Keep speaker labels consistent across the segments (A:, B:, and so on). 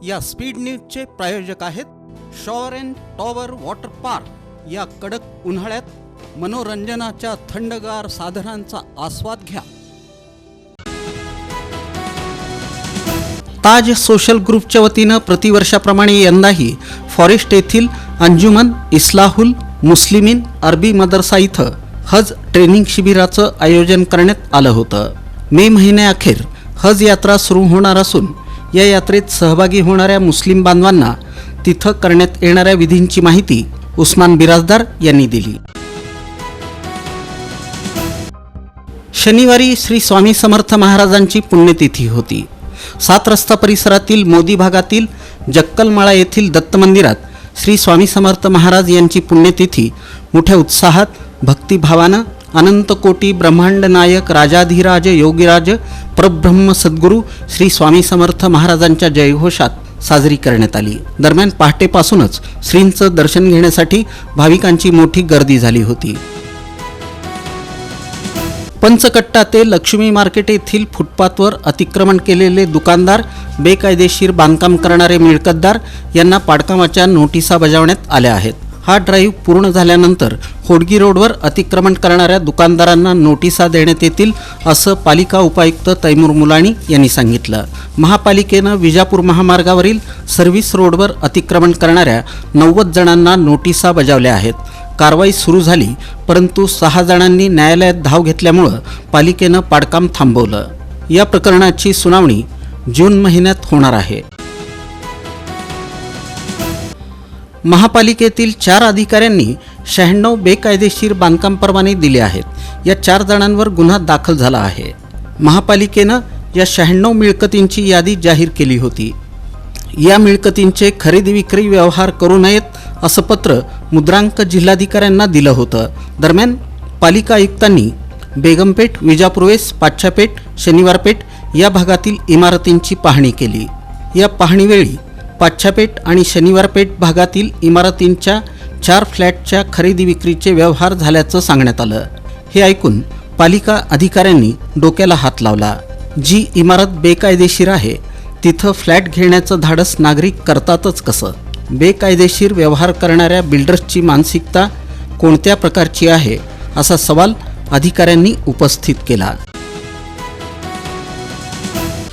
A: या स्पीड न्यूजचे प्रायोजक आहेत shower and tower water park. या कडक उन्हाळ्यात मनोरंजनाच्या थंडगार साधनांचा आस्वाद घ्या। ताज सोशल ग्रुपच्या वतीनं प्रतिवर्षाप्रमाणे यंदाही फॉरेस्ट येथील अंजुमन इस्लाहुल मुस्लिमीन अरबी मदरसा इथं हज ट्रेनिंग शिबिराचं आयोजन करण्यात आलं होतं। मे महिन्याअखेर हज यात्रा सुरू होणार असून या यात्रेत सहभागी होणाऱ्या मुस्लिम बांधवांना तिथं करण्यात येणाऱ्या विधींची माहिती उस्मान बिराजदार यांनी दिली। शनिवारी श्री स्वामी समर्थ महाराजांची पुण्यतिथी होती। 7 रस्ता परिसरातील मोदी भागातील जक्कलमाळा येथील दत्त मंदिरात श्री स्वामी समर्थ महाराज यांची पुण्यतिथी मोठ्या उत्साहात भक्तिभावानं अनंत कोटी ब्रह्मांड नायक राजाधिराज योगीराज परब्रह्म सद्गुरू श्री स्वामी समर्थ महाराजांच्या जयघोषात साजरी करण्यात आली। दरम्यान पहाटेपासूनच श्रींचं दर्शन घेण्यासाठी भाविकांची मोठी गर्दी झाली होती। पंचकट्टा ते लक्ष्मी मार्केट येथील फुटपाथवर अतिक्रमण केलेले दुकानदार, बेकायदेशीर बांधकाम करणारे मिळकतदार यांना पाडकामाच्या नोटिसा बजावण्यात आल्या आहेत। हा ड्राईव्ह पूर्ण झाल्यानंतर होडगी रोडवर अतिक्रमण करणाऱ्या दुकानदारांना नोटिसा देण्यात येतील असं पालिका उपायुक्त तैमूर मुलाणी यांनी सांगितलं। महापालिकेनं विजापूर महामार्गावरील सर्व्हिस रोडवर अतिक्रमण करणाऱ्या 90 जणांना नोटिसा बजावल्या आहेत। कारवाई सुरू झाली, परंतु 6 जणांनी न्यायालयात धाव घेतल्यामुळं पालिकेनं पाडकाम थांबवलं। या प्रकरणाची सुनावणी जून महिन्यात होणार आहे। महापालिकेतील 4 अधिकाऱ्यांनी 96 बेकायदेशीर बांधकाम परवाने दिले आहेत। या 4 जणांवर गुन्हा दाखल झाला आहे। महापालिकेनं या 96 मिळकतींची यादी जाहीर केली होती। या मिळकतींचे खरेदी विक्री व्यवहार करू नयेत असं पत्र मुद्रांक जिल्हाधिकाऱ्यांना दिलं होतं। दरम्यान पालिका आयुक्तांनी बेगमपेठ, विजापूर वेस्ट, पाच्छापेठ, शनिवारपेठ या भागातील इमारतींची पाहणी केली। या पाहणीवेळी पाच्छापेठ आणि शनिवारपेठ भागातील इमारतींच्या 4 फ्लॅटच्या खरेदी विक्रीचे व्यवहार झाल्याचं सांगण्यात आलं। हे ऐकून पालिका अधिकाऱ्यांनी डोक्याला हात लावला। जी इमारत बेकायदेशीर आहे तिथं फ्लॅट घेण्याचं धाडस नागरिक करतातच कसं? बेकायदेशीर व्यवहार करणाऱ्या बिल्डर्सची मानसिकता कोणत्या प्रकारची आहे असा सवाल अधिकाऱ्यांनी उपस्थित केला।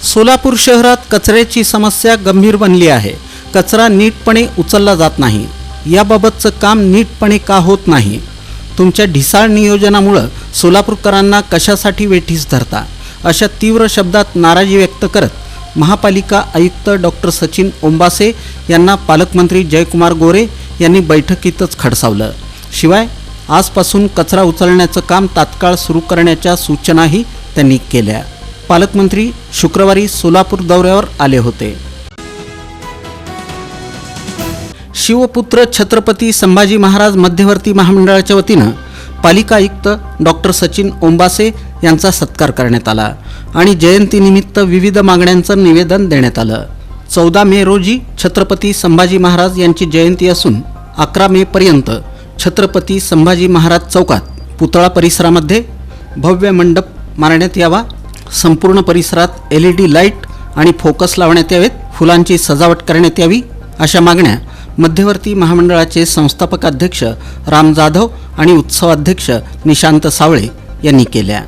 A: सोलापूर शहरात कचऱ्याची समस्या गंभीर बनली आहे। कचरा नीटपणे उचलला जात नाही। याबाबतचं काम नीटपणे का होत नाही? तुमच्या ढिसाळ नियोजनामुळं सोलापूरकरांना कशासाठी वेठीस धरता? अशा तीव्र शब्दात नाराजी व्यक्त करत महापालिका आयुक्त डॉक्टर सचिन ओंबासे यांना पालकमंत्री जयकुमार गोरे यांनी बैठकीतच खडसावलं। शिवाय आजपासून कचरा उचलण्याचं काम तात्काळ सुरू करण्याच्या सूचनाही त्यांनी केल्या। पालकमंत्री शुक्रवारी सोलापूर दौऱ्यावर आले होते। शिवपुत्र छत्रपती संभाजी महाराज मध्यवर्ती महामंडळाच्या वतीनं पालिका आयुक्त डॉक्टर सचिन ओंबासे यांचा सत्कार करण्यात आला आणि जयंतीनिमित्त विविध मागण्यांचं निवेदन देण्यात आलं। 14 मे रोजी छत्रपती संभाजी महाराज यांची जयंती असून 11 मे पर्यंत छत्रपती संभाजी महाराज चौकात पुतळा परिसरामध्ये भव्य मंडप मारण्यात यावा, संपूर्ण परिसरात LED लाईट आणि फोकस लावण्यात यावेत, फुलांची सजावट करण्यात यावी अशा मागण्या मध्यवर्ती महामंडळाचे संस्थापक अध्यक्ष राम जाधव आणि उत्सव अध्यक्ष निशांत सावळे यांनी केल्या।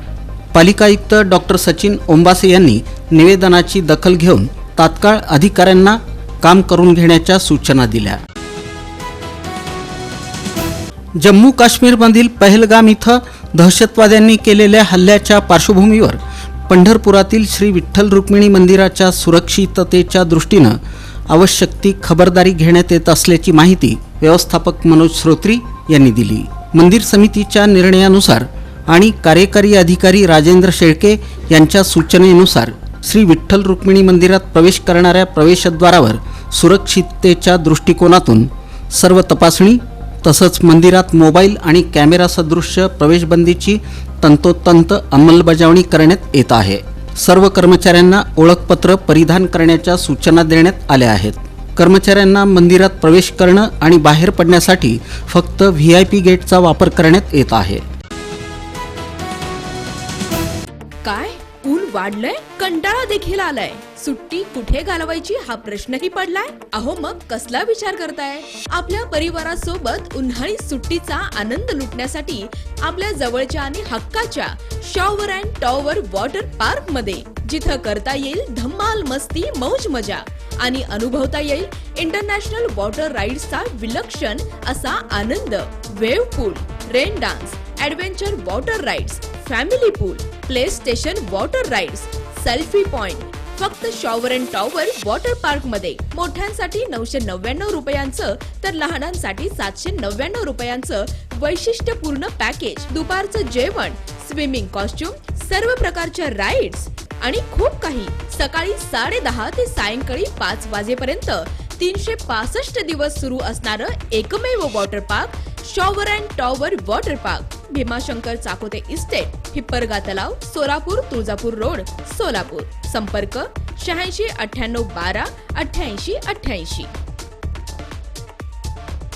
A: पालिका आयुक्त डॉक्टर सचिन ओंबासे यांनी निवेदनाची दखल घेऊन तात्काळ अधिकाऱ्यांना काम करून घेण्याच्या सूचना दिल्या। जम्मू काश्मीरमधील पहलगाम इथं दहशतवाद्यांनी केलेल्या हल्ल्याच्या पार्श्वभूमीवर पंढरपुरातील श्री विठ्ठल रुक्मिणी मंदिराच्या सुरक्षिततेच्या दृष्टीनं आवश्यक ती खबरदारी घेण्यात येत असल्याची माहिती व्यवस्थापक मनोज श्रोत्री यांनी दिली। मंदिर समितीच्या निर्णयानुसार आणि कार्यकारी अधिकारी राजेंद्र शेळके यांच्या सूचनेनुसार श्री विठ्ठल रुक्मिणी मंदिरात प्रवेश करणाऱ्या प्रवेशद्वारावर सुरक्षिततेच्या दृष्टिकोनातून सर्व तपासणी तसंच मंदिरात मोबाईल आणि कॅमेरा सदृश्य प्रवेशबंदीची तंतोतंत अंमलबजावणी करण्यात येत आहे। सर्व कर्मचाऱ्यांना ओळखपत्र परिधान करण्याच्या सूचना देण्यात आल्या आहेत। कर्मचाऱ्यांना मंदिरात प्रवेश करणं आणि बाहेर पडण्यासाठी फक्त VIP गेटचा वापर करण्यात येत आहे।
B: काय ऊन वाढलंय, कंटाळा देखील आलाय। सुट्टी कुठे घालवायची हा प्रश्नही पडलाय? अहो मग कसला विचार करताय? आपल्या परिवारासोबत उन्हाळी सुट्टीचा आनंद लुटण्यासाठी आपल्या जवळच्या आणि हक्काच्या shower and tower water park मध्ये, जिथं करता येईल धम्माल मस्ती मौज मजा आणि अनुभवता येईल इंटरनॅशनल वॉटर राईड्सचा विलक्षण असा आनंद. Wave pool, rain dance, adventure water rides, family pool, play station water rides, selfie point, फक्त shower and tower water park मध्ये. मोठ्यांसाठी 999 रुपयांचं तर लहानांसाठी 799 रुपयांचं वैशिष्ट्यपूर्ण पॅकेज. दुपारचं जेवण, स्विमिंग कॉस्ट्युम, सर्व प्रकारच्या राईड्स आणि खूप काही. सकाळी 10:30 ते सायंकाळी 5 वाजेपर्यंत 365 दिवस सुरू असणारं एकमेव water park shower and tower water park. Bhimashankar Chakote estate, Hipparga तलाव, सोलापूर, तुळजापूर रोड, सोलापूर. संपर्क 86 98 12 88 88.